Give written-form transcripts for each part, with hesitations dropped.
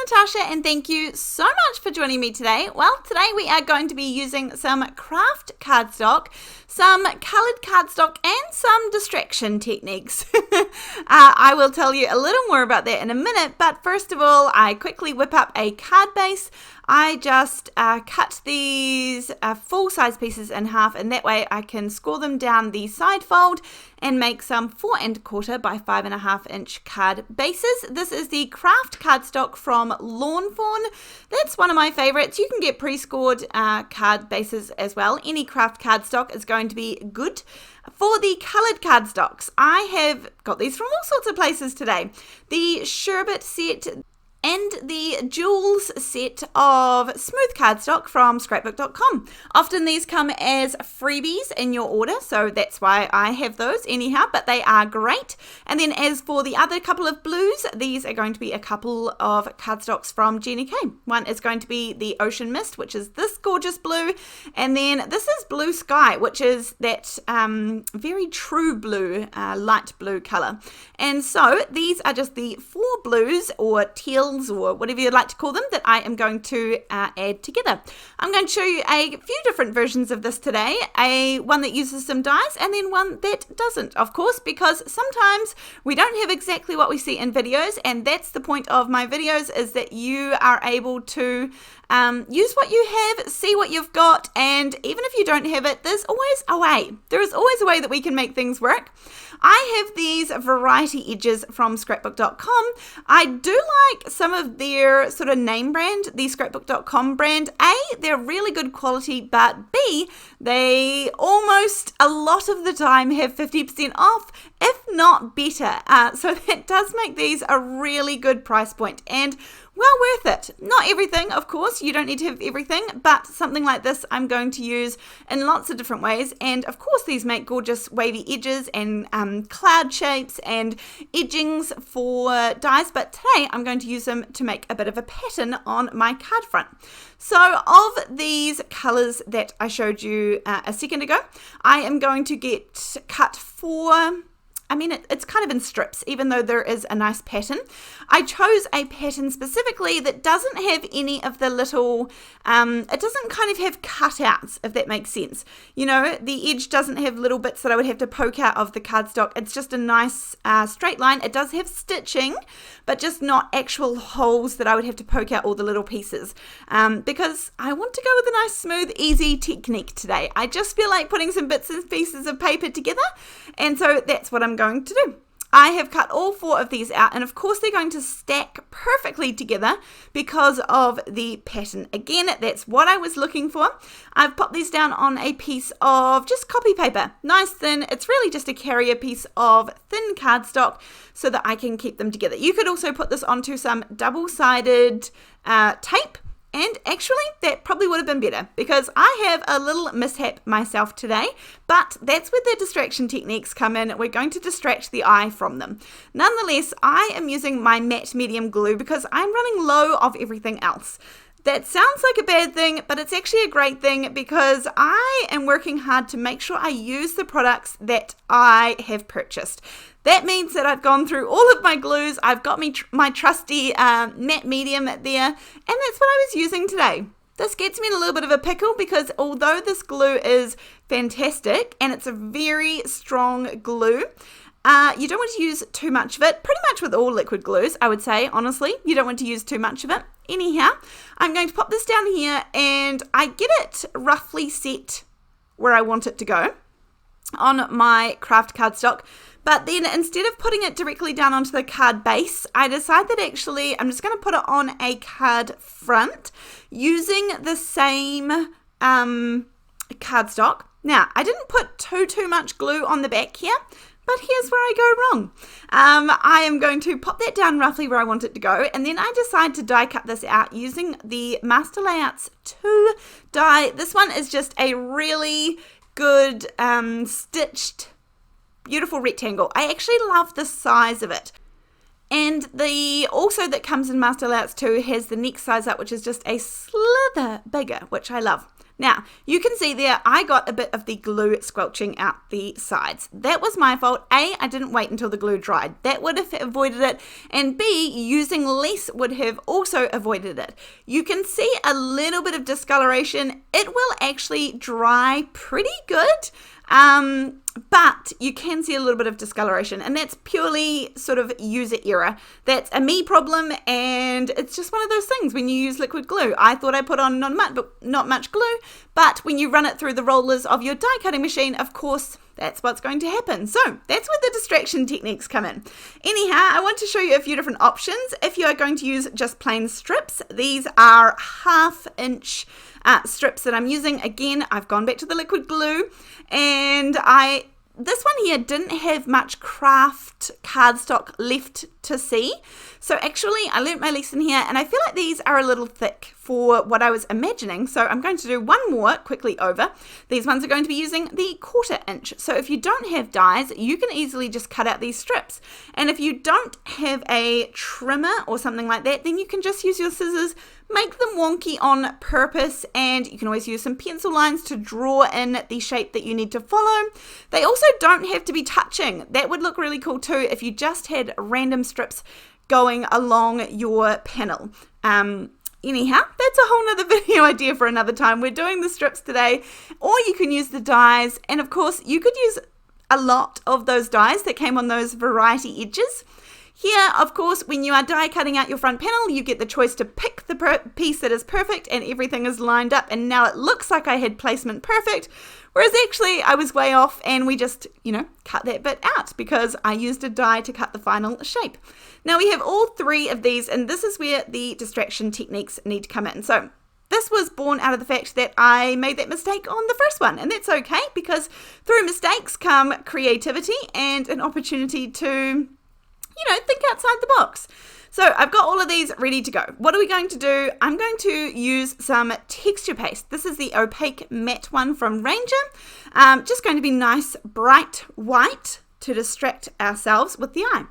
Natasha and thank you so much for joining me today. Well, today we are going to be using some craft cardstock, some coloured cardstock and some distraction techniques. I will tell you a little more about that in a minute, but first of all, I quickly whip up a card base. I just cut these full-size pieces in half, and that way I can score them down the side fold and make some 4 1/4 by 5.5 inch card bases. This is the craft cardstock from Lawn Fawn. That's one of my favorites. You can get pre-scored card bases as well. Any craft cardstock is going to be good. For the coloured cardstocks, I have got these from all sorts of places today. The Sherbet set and the Jules set of smooth cardstock from scrapbook.com. Often these come as freebies in your order, so that's why I have those anyhow, but they are great. And then as for the other couple of blues, these are going to be a couple of cardstocks from Gina. One is going to be the Ocean Mist, which is this gorgeous blue, and then this is Blue Sky, which is that very true blue, light blue colour. And so these are just the 4 blues or teals or whatever you'd like to call them that I am going to add together. I'm going to show you a few different versions of this today, one that uses some dyes and then one that doesn't, of course, because sometimes we don't have exactly what we see in videos, and that's the point of my videos, is that you are able to use what you have, see what you've got, and even if you don't have it, there's always a way. There is always a way that we can make things work. I have these variety edges from scrapbook.com. I do like some of their sort of name brand, the scrapbook.com brand. A, they're really good quality, but B, they almost a lot of the time have 50% off, if not better. So that does make these a really good price point and well worth it. Not everything, of course, you don't need to have everything, but something like this I'm going to use in lots of different ways. And of course, these make gorgeous wavy edges and cloud shapes and edgings for dies, but today I'm going to use them to make a bit of a pattern on my card front. So of these colours that I showed you a second ago, I am going to cut 4. It's kind of in strips, even though there is a nice pattern. I chose a pattern specifically that doesn't have any of the little, it doesn't kind of have cutouts, if that makes sense. You know, the edge doesn't have little bits that I would have to poke out of the cardstock. It's just a nice straight line. It does have stitching, but just not actual holes that I would have to poke out all the little pieces. Because I want to go with a nice, smooth, easy technique today. I just feel like putting some bits and pieces of paper together, and so that's what I'm going to do. I have cut all 4 of these out, and of course they're going to stack perfectly together because of the pattern. Again, that's what I was looking for. I've popped these down on a piece of just copy paper, nice thin. It's really just a carrier piece of thin cardstock so that I can keep them together. You could also put this onto some double-sided tape. And actually, that probably would have been better because I have a little mishap myself today, but that's where the distraction techniques come in. We're going to distract the eye from them. Nonetheless, I am using my matte medium glue because I'm running low of everything else. That sounds like a bad thing, but it's actually a great thing because I am working hard to make sure I use the products that I have purchased. That means that I've gone through all of my glues. I've got my trusty matte medium there, and that's what I was using today. This gets me in a little bit of a pickle because although this glue is fantastic and it's a very strong glue, you don't want to use too much of it. Pretty much with all liquid glues, I would say, honestly, you don't want to use too much of it. Anyhow, I'm going to pop this down here and I get it roughly set where I want it to go on my craft cardstock. But then instead of putting it directly down onto the card base, I decide that actually I'm just going to put it on a card front using the same cardstock. Now, I didn't put too much glue on the back here, but here's where I go wrong. I am going to pop that down roughly where I want it to go, and then I decide to die cut this out using the Master Layouts 2 die. This one is just a really good stitched beautiful rectangle. I actually love the size of it. And the also that comes in Master Layouts 2 has the next size up, which is just a slither bigger, which I love. Now, you can see there I got a bit of the glue squelching out the sides. That was my fault. A, I didn't wait until the glue dried. That would have avoided it. And B, using less would have also avoided it. You can see a little bit of discoloration. It will actually dry pretty good. But you can see a little bit of discoloration, and that's purely sort of user error. That's a me problem, and it's just one of those things when you use liquid glue. I thought I put on not much glue, but when you run it through the rollers of your die cutting machine, of course, that's what's going to happen. So that's where the distraction techniques come in. Anyhow, I want to show you a few different options. If you are going to use just plain strips, these are 1/2 inch strips that I'm using. Again, I've gone back to the liquid glue, and this one here didn't have much craft cardstock left to see. So actually I learnt my lesson here, and I feel like these are a little thick for what I was imagining. So I'm going to do one more quickly over. These ones are going to be using the 1/4 inch. So if you don't have dies, you can easily just cut out these strips. And if you don't have a trimmer or something like that, then you can just use your scissors, make them wonky on purpose, and you can always use some pencil lines to draw in the shape that you need to follow. They also don't have to be touching. That would look really cool too if you just had random strips going along your panel. Anyhow, that's a whole nother video idea for another time. We're doing the strips today, or you can use the dies, and of course you could use a lot of those dies that came on those variety edges. Here, of course, when you are die cutting out your front panel, you get the choice to pick the piece that is perfect and everything is lined up, and now it looks like I had placement perfect, whereas actually I was way off, and we just, cut that bit out because I used a die to cut the final shape. Now we have all 3 of these, and this is where the distraction techniques need to come in. So this was born out of the fact that I made that mistake on the first one, and that's okay, because through mistakes come creativity and an opportunity to think outside the box. So I've got all of these ready to go. What are we going to do? I'm going to use some texture paste. This is the opaque matte one from Ranger. Just going to be nice bright white to distract ourselves with the eye.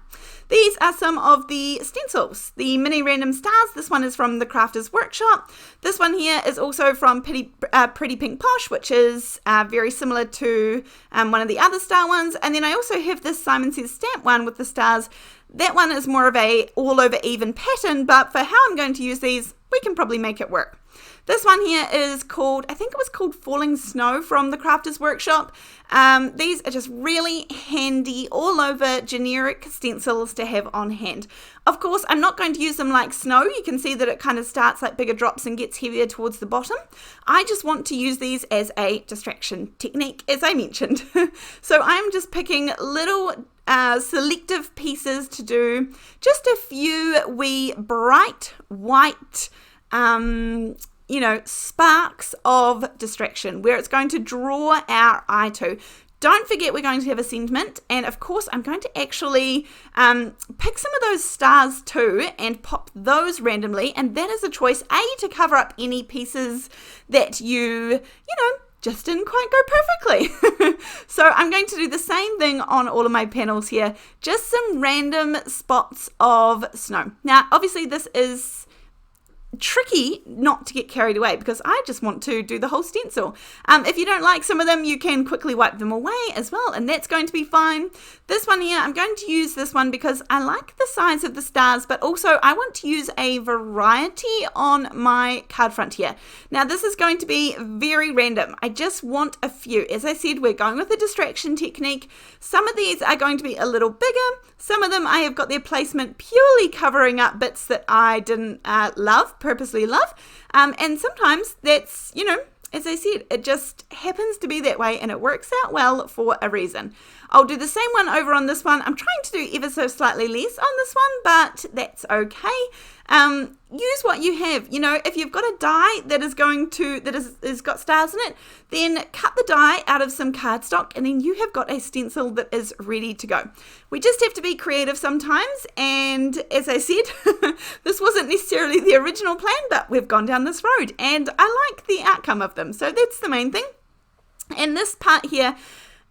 These are some of the stencils, the mini random stars. This one is from the Crafters Workshop. This one here is also from Pretty Pink Posh, which is very similar to one of the other star ones. And then I also have this Simon Says stamp one with the stars. That one is more of a all over even pattern, but for how I'm going to use these, we can probably make it work. This one here is called, I think it was called Falling Snow from the Crafters Workshop. These are just really handy all over generic stencils to have on hand. Of course, I'm not going to use them like snow. You can see that it kind of starts like bigger drops and gets heavier towards the bottom. I just want to use these as a distraction technique, as I mentioned. So I'm just picking little selective pieces to do just a few wee bright white sparks of distraction where it's going to draw our eye to. Don't forget we're going to have a sentiment, and of course I'm going to actually pick some of those stars too and pop those randomly, and that is a choice to cover up any pieces that you just didn't quite go perfectly. So I'm going to do the same thing on all of my panels here, just some random spots of snow. Now obviously this is tricky not to get carried away because I just want to do the whole stencil. If you don't like some of them, you can quickly wipe them away as well, and that's going to be fine. This one here, I'm going to use this one because I like the size of the stars, but also I want to use a variety on my card front here. Now this is going to be very random. I just want a few. As I said, we're going with the distraction technique. Some of these are going to be a little bigger. Some of them I have got their placement purely covering up bits that I didn't purposely love, and sometimes that's, as I said, it just happens to be that way and it works out well for a reason. I'll do the same one over on this one. I'm trying to do ever so slightly less on this one, but that's okay. Use what you have. If you've got a die that is got stars in it, then cut the die out of some cardstock, and then you have got a stencil that is ready to go. We just have to be creative sometimes, and as I said, this wasn't necessarily the original plan, but we've gone down this road, and I like the outcome of them, so that's the main thing. And this part here,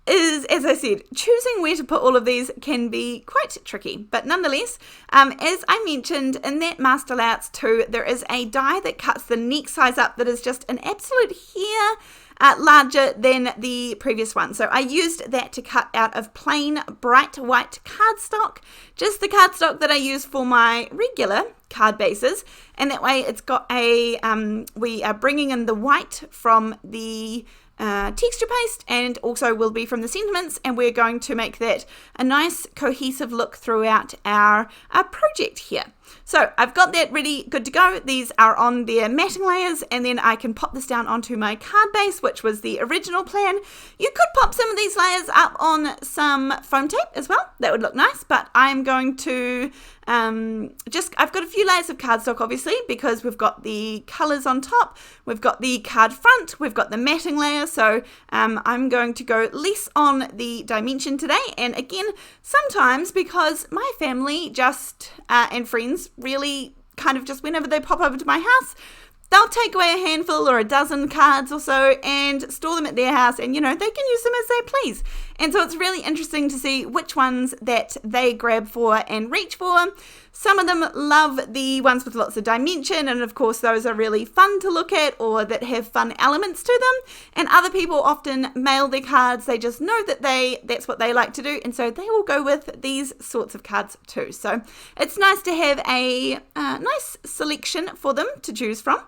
is, as I said, choosing where to put all of these can be quite tricky. But nonetheless, as I mentioned in that Master Layouts 2, there is a die that cuts the neck size up that is just an absolute hair larger than the previous one. So I used that to cut out of plain bright white cardstock, just the cardstock that I use for my regular card bases, and that way it's got a, we are bringing in the white from the texture paste, and also will be from the sentiments, and we're going to make that a nice cohesive look throughout our project here. So I've got that ready, good to go. These are on their matting layers, and then I can pop this down onto my card base, which was the original plan. You could pop some of these layers up on some foam tape as well. That would look nice, but I'm going to I've got a few layers of cardstock, obviously, because we've got the colors on top, we've got the card front, we've got the matting layer, so I'm going to go less on the dimension today. And again, sometimes because my family just and friends really kind of just whenever they pop over to my house, they'll take away a handful or a dozen cards or so and store them at their house, and they can use them as they please. And so it's really interesting to see which ones that they grab for and reach for. Some of them love the ones with lots of dimension, and of course those are really fun to look at or that have fun elements to them. And other people often mail their cards, they just know that that's what they like to do, and so they will go with these sorts of cards too. So it's nice to have a nice selection for them to choose from.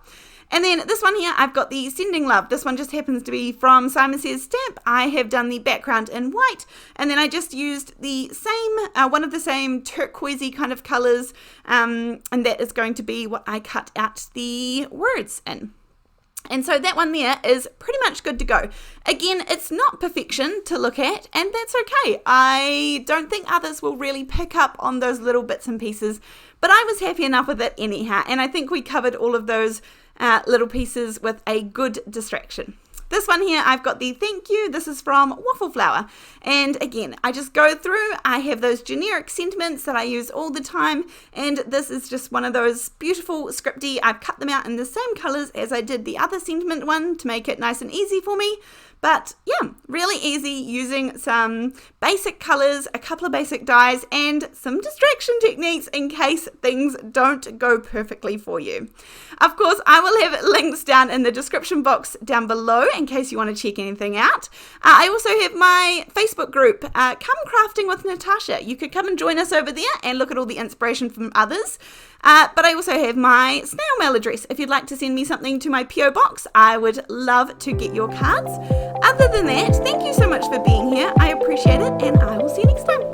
And then this one here, I've got the Sending Love. This one just happens to be from Simon Says Stamp. I have done the background in white, and then I just used the same, one of the same turquoisey kind of colors, and that is going to be what I cut out the words in. And so that one there is pretty much good to go. Again, it's not perfection to look at, and that's okay. I don't think others will really pick up on those little bits and pieces, but I was happy enough with it anyhow, and I think we covered all of those little pieces with a good distraction. This one here, I've got the thank you. This is from Waffle Flower. And again, I just go through, I have those generic sentiments that I use all the time, and this is just one of those beautiful scripty. I've cut them out in the same colors as I did the other sentiment one to make it nice and easy for me. But yeah, really easy using some basic colors, a couple of basic dyes, and some distraction techniques in case things don't go perfectly for you. Of course, I will have links down in the description box down below in case you want to check anything out. I also have my Facebook group, Come Crafting with Natasha. You could come and join us over there and look at all the inspiration from others. But I also have my snail mail address. If you'd like to send me something to my P.O Box, I would love to get your cards. Other than that, thank you so much for being here. I appreciate it, and I will see you next time.